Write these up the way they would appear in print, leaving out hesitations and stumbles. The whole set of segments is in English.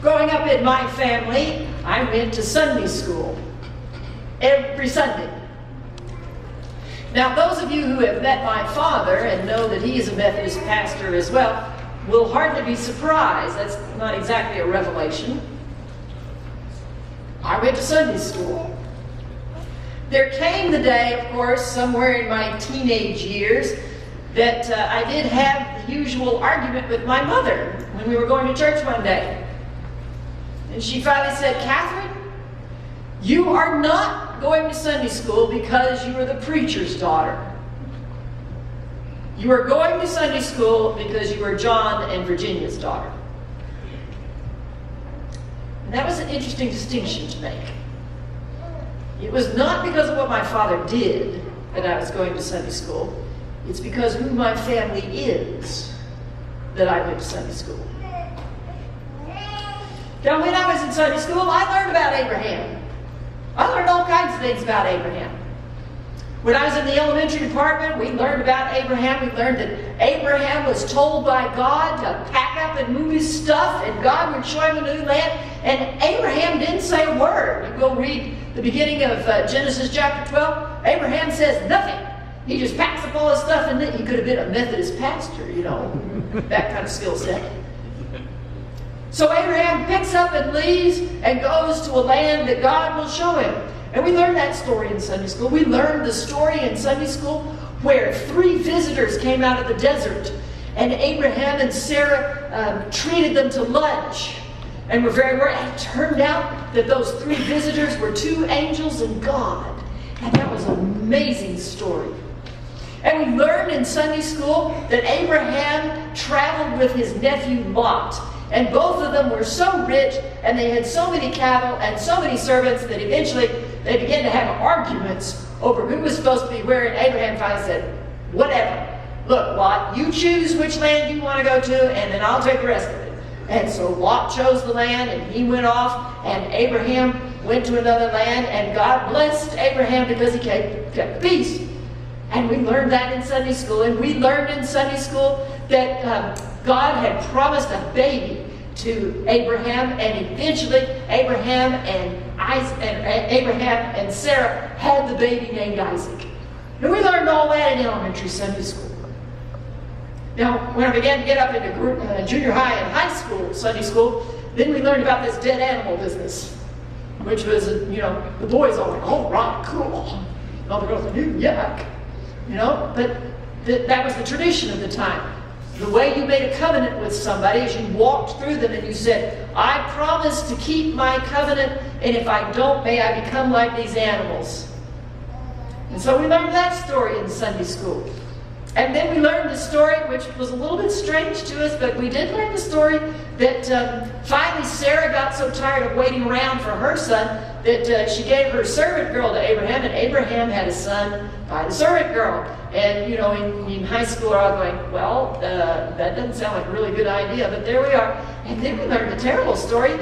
Growing up in my family, I went to Sunday school every Sunday. Now, those of you who have met my father and know that he is a Methodist pastor as well will hardly be surprised. That's not exactly a revelation. I went to Sunday school. There came the day, of course, somewhere in my teenage years, that I did have the usual argument with my mother when we were going to church one day. And she finally said, "Kathryn, you are not going to Sunday school because you are the preacher's daughter. You are going to Sunday school because you are John and Virginia's daughter." And that was an interesting distinction to make. It was not because of what my father did that I was going to Sunday school. It's because who my family is that I went to Sunday school. Now, when I was in Sunday school, I learned about Abraham. I learned all kinds of things about Abraham. When I was in the elementary department, we learned about Abraham. We learned that Abraham was told by God to pack up and move his stuff, and God would show him a new land. And Abraham didn't say a word. You go read the beginning of Genesis chapter 12. Abraham says nothing. He just packs up all his stuff, and he could have been a Methodist pastor, you know, that kind of skill set. So Abraham picks up and leaves and goes to a land that God will show him. And we learned that story in Sunday school. We learned the story in Sunday school where 3 visitors came out of the desert, and Abraham and Sarah treated them to lunch. And were very worried. It turned out that those 3 visitors were 2 angels and God. And that was an amazing story. And we learned in Sunday school that Abraham traveled with his nephew Lot. And both of them were so rich, and they had so many cattle and so many servants that eventually they began to have arguments over who was supposed to be where. And Abraham finally said, "Whatever. Look, Lot, you choose which land you want to go to, and then I'll take the rest of it." And so Lot chose the land, and he went off, and Abraham went to another land, and God blessed Abraham because he kept peace. And we learned that in Sunday school. And we learned in Sunday school that God had promised a baby to Abraham, and eventually Abraham and Sarah had the baby named Isaac. And we learned all that in elementary Sunday school. Now, when I began to get up into junior high and high school Sunday school, then we learned about this dead animal business, which was, you know, the boys all went, "Oh, right, cool." And all the girls went, "Yuck." You know, but that was the tradition of the time. The way you made a covenant with somebody is you walked through them and you said, "I promise to keep my covenant, and if I don't, may I become like these animals." And so we learned that story in Sunday school. And then we learned the story, which was a little bit strange to us, but we did learn the story that finally Sarah got so tired of waiting around for her son that she gave her servant girl to Abraham, and Abraham had a son by the servant girl. And, you know, in high school, we're all going, "Well, that doesn't sound like a really good idea," but there we are. And then we learned the terrible story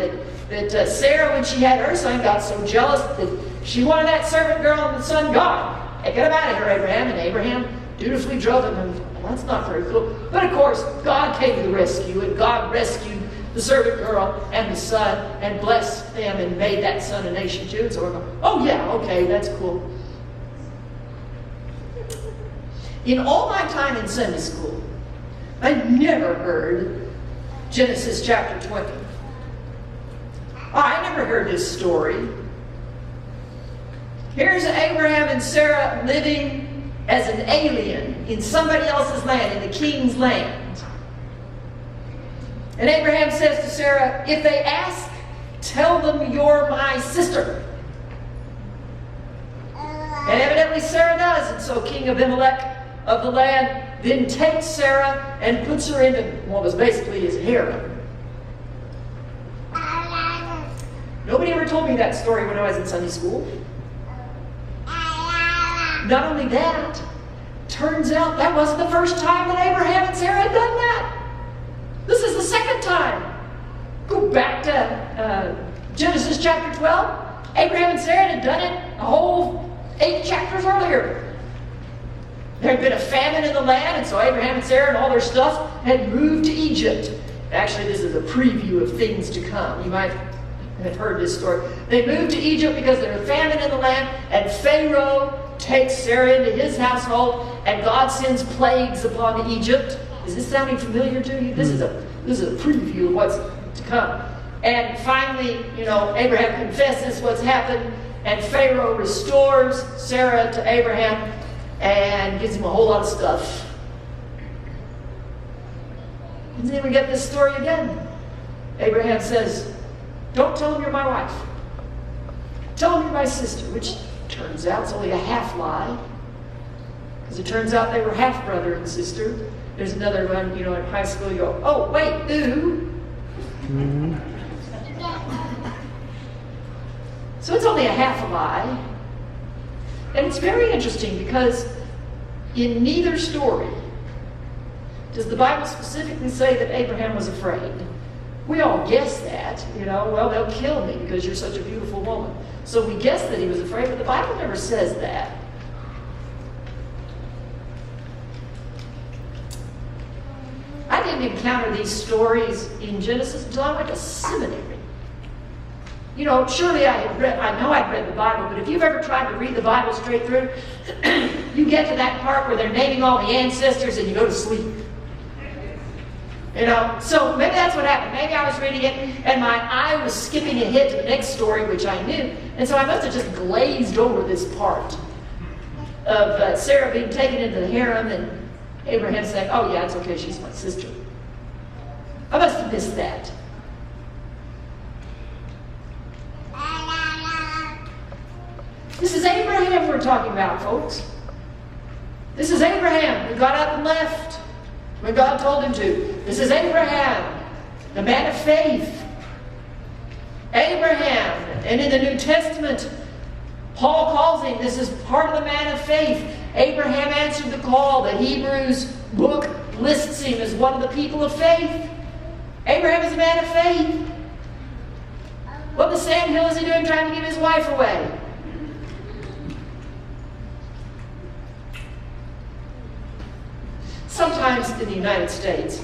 that Sarah, when she had her son, got so jealous that she wanted that servant girl and the son gone. "Hey, get him out of here, Abraham." And Abraham dutifully drove him, and well, that's not very cool. But of course, God came to the rescue, and God rescued the servant girl and the son and blessed them and made that son a nation too. And so we're going, "Oh yeah, okay, that's cool." In all my time in Sunday school, I never heard Genesis chapter 20. I never heard this story. Here's Abraham and Sarah living as an alien in somebody else's land, in the king's land. And Abraham says to Sarah, "If they ask, tell them you're my sister." And evidently Sarah does. And so King Abimelech of the land then takes Sarah and puts her into what was basically his harem. Nobody ever told me that story when I was in Sunday school. Not only that, turns out that wasn't the first time that Abraham and Sarah had done that. This is the second time. Go back to Genesis chapter 12. Abraham and Sarah had done it a whole 8 chapters earlier. There had been a famine in the land, and so Abraham and Sarah and all their stuff had moved to Egypt. Actually, this is a preview of things to come. You might have heard this story. They moved to Egypt because there was famine in the land, and Pharaoh takes Sarah into his household, and God sends plagues upon Egypt. Is this sounding familiar to you? This is a preview of what's to come. And finally, Abraham confesses what's happened, and Pharaoh restores Sarah to Abraham and gives him a whole lot of stuff. And then we get this story again. Abraham says, don't tell him you're my wife. Tell him you're my sister, which turns out it's only a half lie. Because it turns out they were half brother and sister. There's another one, in high school you go, oh, wait, ooh. Mm-hmm. So it's only a half a lie. And it's very interesting because in neither story does the Bible specifically say that Abraham was afraid. We all guess that, well, they'll kill me because you're such a beautiful woman. So we guess that he was afraid, but the Bible never says that. I didn't encounter these stories in Genesis until I went to seminary. Surely I know I'd read the Bible, but if you've ever tried to read the Bible straight through, you get to that part where they're naming all the ancestors and you go to sleep. So maybe that's what happened. Maybe I was reading it and my eye was skipping ahead to the next story, which I knew. And so I must have just glazed over this part of Sarah being taken into the harem and Abraham saying, oh yeah, it's okay, she's my sister. I must have missed that. This is Abraham we're talking about, folks. This is Abraham who got up and left when God told him to. This is Abraham, the man of faith. Abraham, and in the New Testament, Paul calls him, this is part of the man of faith. Abraham answered the call. The Hebrews book lists him as one of the people of faith. Abraham is a man of faith. What in the sandhill is he doing trying to give his wife away? Sometimes in the United States,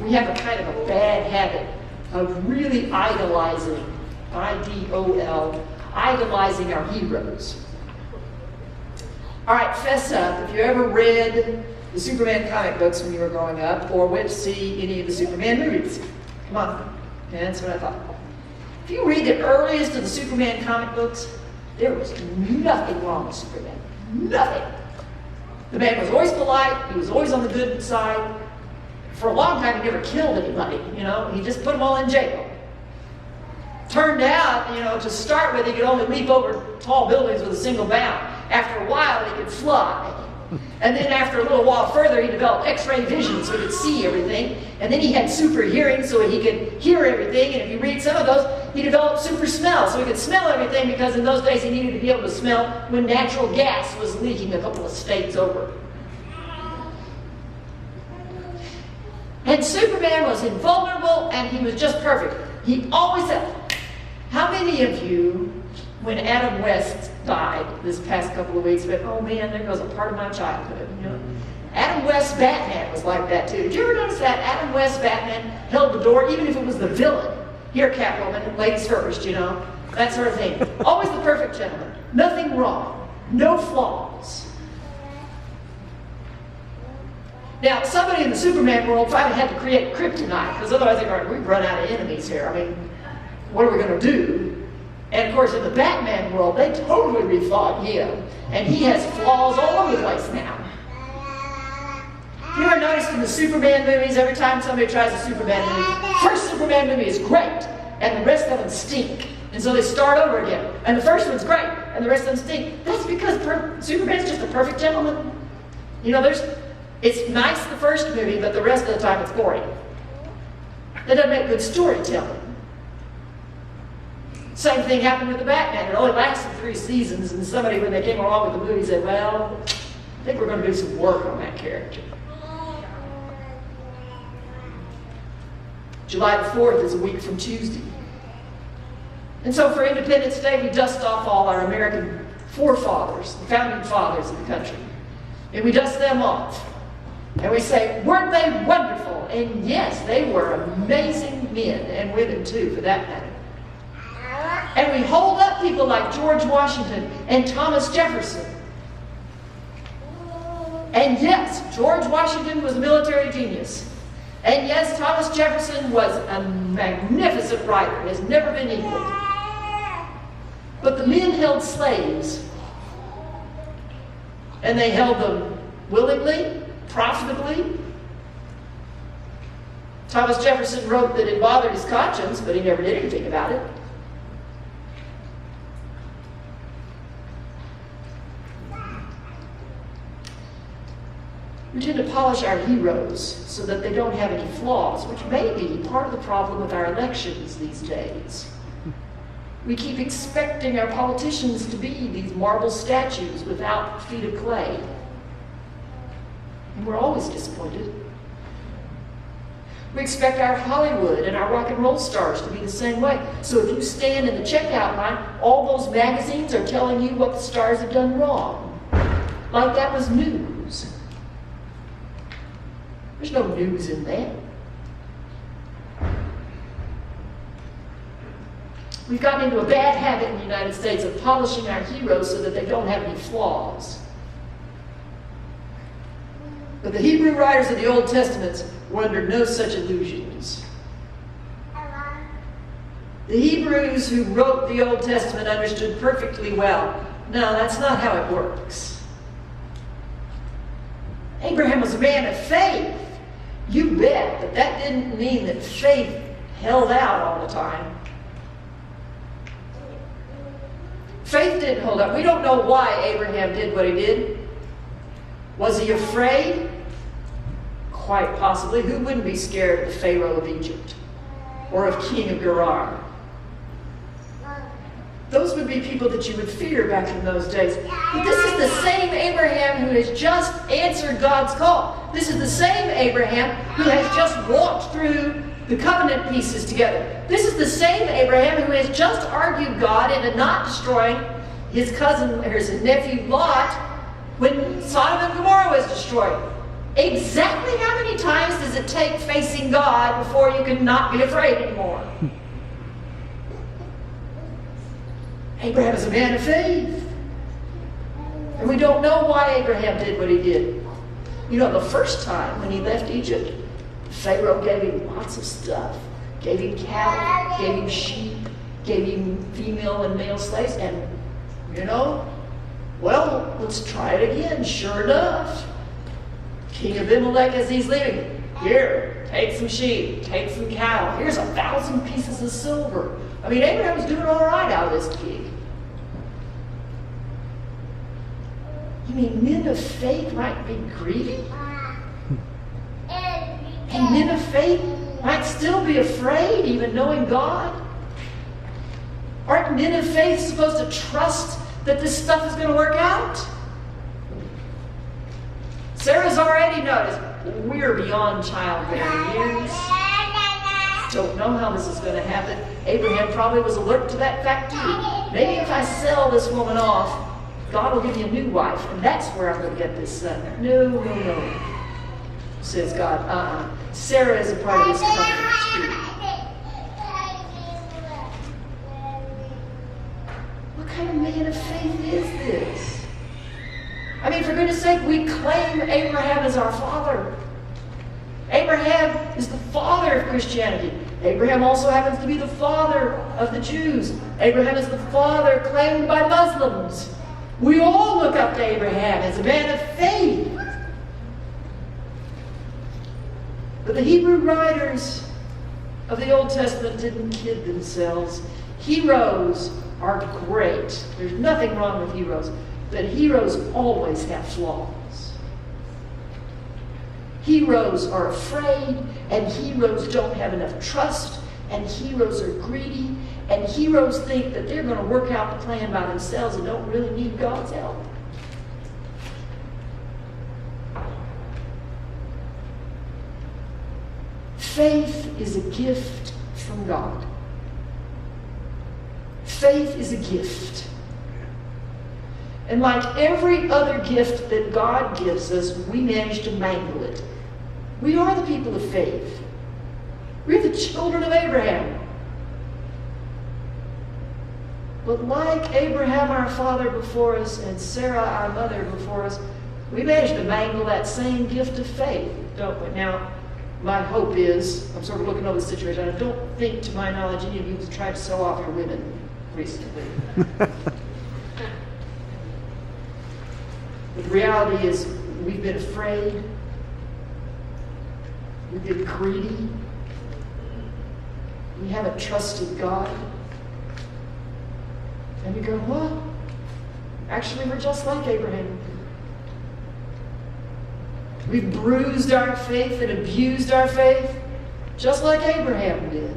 we have a kind of a bad habit of really idolizing, I-D-O-L, idolizing our heroes. All right, fess up. If you ever read the Superman comic books when you were growing up, or went to see any of the Superman movies, come on. Yeah, that's what I thought. If you read the earliest of the Superman comic books, there was nothing wrong with Superman. Nothing. The man was always polite. He was always on the good side. For a long time, he never killed anybody. He just put them all in jail. Turned out, to start with, he could only leap over tall buildings with a single bound. After a while, he could fly. And then after a little while further, he developed X-ray vision so he could see everything. And then he had super hearing so he could hear everything. And if you read some of those, he developed super smell so he could smell everything, because in those days he needed to be able to smell when natural gas was leaking a couple of states over. And Superman was invulnerable and he was just perfect. He always said, how many of you, when Adam West died this past couple of weeks, went, oh man, there goes a part of my childhood. Adam West's Batman was like that too. Did you ever notice that? Adam West's Batman held the door, even if it was the villain. Here, Catwoman, ladies first, that sort of thing. Always the perfect gentleman. Nothing wrong. No flaws. Now, somebody in the Superman world finally had to create kryptonite, because otherwise they're going, we've run out of enemies here. What are we going to do? And of course, in the Batman world, they totally rethought him. And he has flaws all over the place now. You ever noticed in the Superman movies, every time somebody tries a Superman movie, first Superman movie is great, and the rest of them stink. And so they start over again. And the first one's great, and the rest of them stink. That's because Superman's just a perfect gentleman. It's nice the first movie, but the rest of the time it's boring. That doesn't make good storytelling. Same thing happened with the Batman. It only lasted 3 seasons, and somebody, when they came along with the movie, said, well, I think we're going to do some work on that character. July the 4th is a week from Tuesday. And so for Independence Day, we dust off all our American forefathers, the founding fathers of the country. And we dust them off. And we say, weren't they wonderful? And yes, they were amazing men and women too, for that matter. And we hold up people like George Washington and Thomas Jefferson. And yes, George Washington was a military genius. And yes, Thomas Jefferson was a magnificent writer, has never been equaled. But the men held slaves. And they held them willingly, profitably. Thomas Jefferson wrote that it bothered his conscience, but he never did anything about it. We tend to polish our heroes so that they don't have any flaws, which may be part of the problem with our elections these days. We keep expecting our politicians to be these marble statues without feet of clay. And we're always disappointed. We expect our Hollywood and our rock and roll stars to be the same way. So if you stand in the checkout line, all those magazines are telling you what the stars have done wrong. Like that was news. There's no news in that. We've gotten into a bad habit in the United States of polishing our heroes so that they don't have any flaws. But the Hebrew writers of the Old Testament were under no such illusions. The Hebrews who wrote the Old Testament understood perfectly well, no, that's not how it works. Abraham was a man of faith. You bet, but that didn't mean that faith held out all the time. Faith didn't hold up. We don't know why Abraham did what he did. Was he afraid? Quite possibly. Who wouldn't be scared of the Pharaoh of Egypt or of King of Gerar? Those would be people that you would fear back in those days. But this is the same Abraham who has just answered God's call. This is the same Abraham who has just walked through the covenant pieces together. This is the same Abraham who has just argued God into not destroying his cousin or his nephew Lot when Sodom and Gomorrah was destroyed. Exactly how many times does it take facing God before you can not be afraid anymore? Abraham is a man of faith. And we don't know why Abraham did what he did. You know, the first time when he left Egypt, Pharaoh gave him lots of stuff. Gave him cattle, gave him sheep, gave him female and male slaves. And, you know, well, let's try it again. Sure enough, King Abimelech, as he's leaving, here, take some sheep, take some cattle. Here's 1,000 pieces of silver. I mean, Abraham was doing all right out of this gig. You mean men of faith might be greedy? And men of faith might still be afraid, even knowing God? Aren't men of faith supposed to trust that this stuff is going to work out? Sarah's already noticed, we're beyond childbearing years. Don't know how this is going to happen. Abraham probably was alert to that fact too. Maybe if I sell this woman off, God will give me a new wife, and that's where I'm going to get this son. No, says God. Sarah is a part of this covenant too. What kind of man of faith is this? I mean, for goodness sake, we claim Abraham as our father. Abraham is the father of Christianity. Abraham also happens to be the father of the Jews. Abraham is the father claimed by Muslims. We all look up to Abraham as a man of faith. But the Hebrew writers of the Old Testament didn't kid themselves. Heroes are great. There's nothing wrong with heroes. But heroes always have flaws. Heroes are afraid, and heroes don't have enough trust, and heroes are greedy, and heroes think that they're going to work out the plan by themselves and don't really need God's help. Faith is a gift from God. Faith is a gift. And like every other gift that God gives us, we manage to mangle it. We are the people of faith. We're the children of Abraham. But like Abraham, our father before us, and Sarah, our mother before us, we managed to mangle that same gift of faith, don't we? Now, my hope is, I'm sort of looking over the situation, I don't think, to my knowledge, any of you have tried to sell off your women recently. But the reality is, we've been afraid, we've been greedy, we haven't trusted God. And we go, well, actually we're just like Abraham. We've bruised our faith and abused our faith, just like Abraham did.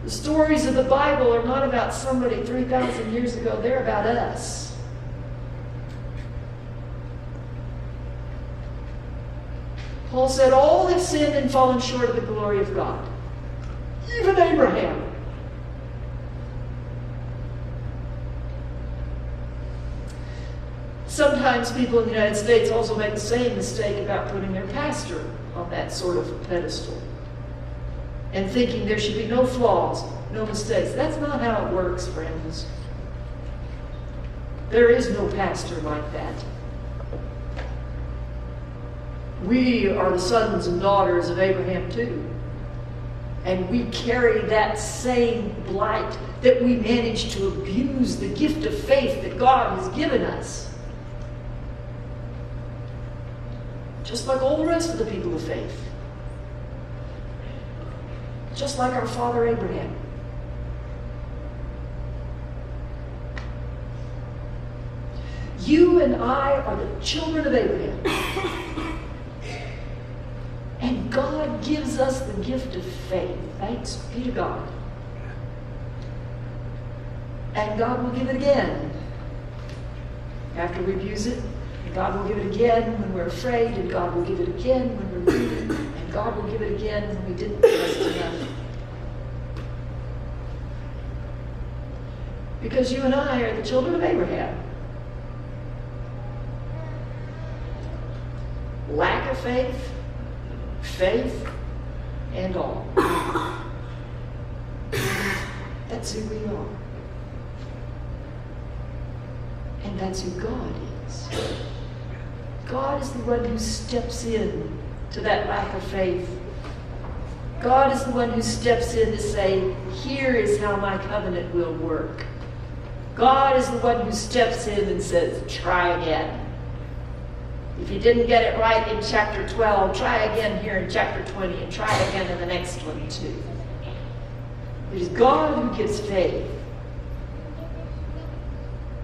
The stories of the Bible are not about somebody 3,000 years ago, they're about us. Paul said, all have sinned and fallen short of the glory of God. Even Abraham. Sometimes people in the United States also make the same mistake about putting their pastor on that sort of pedestal and thinking there should be no flaws, no mistakes. That's not how it works, friends. There is no pastor like that. We are the sons and daughters of Abraham too. And we carry that same blight that we managed to abuse the gift of faith that God has given us. Just like all the rest of the people of faith. Just like our father Abraham. You and I are the children of Abraham. And God gives us the gift of faith. Thanks be to God. And God will give it again after we abuse it. And God will give it again when we're afraid. And God will give it again when we're greedy. And God will give it again when we didn't trust enough. Because you and I are the children of Abraham. Lack of faith, faith, and all. That's who we are. And that's who God is. God is the one who steps in to that lack of faith. God is the one who steps in to say, here is how my covenant will work. God is the one who steps in and says, try again. If you didn't get it right in chapter 12, try again here in chapter 20, and try again in the next one too. It is God who gives faith.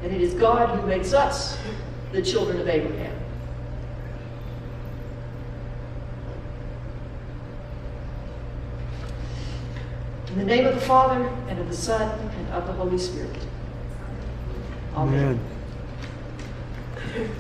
And it is God who makes us the children of Abraham. In the name of the Father, and of the Son, and of the Holy Spirit. Amen. Amen.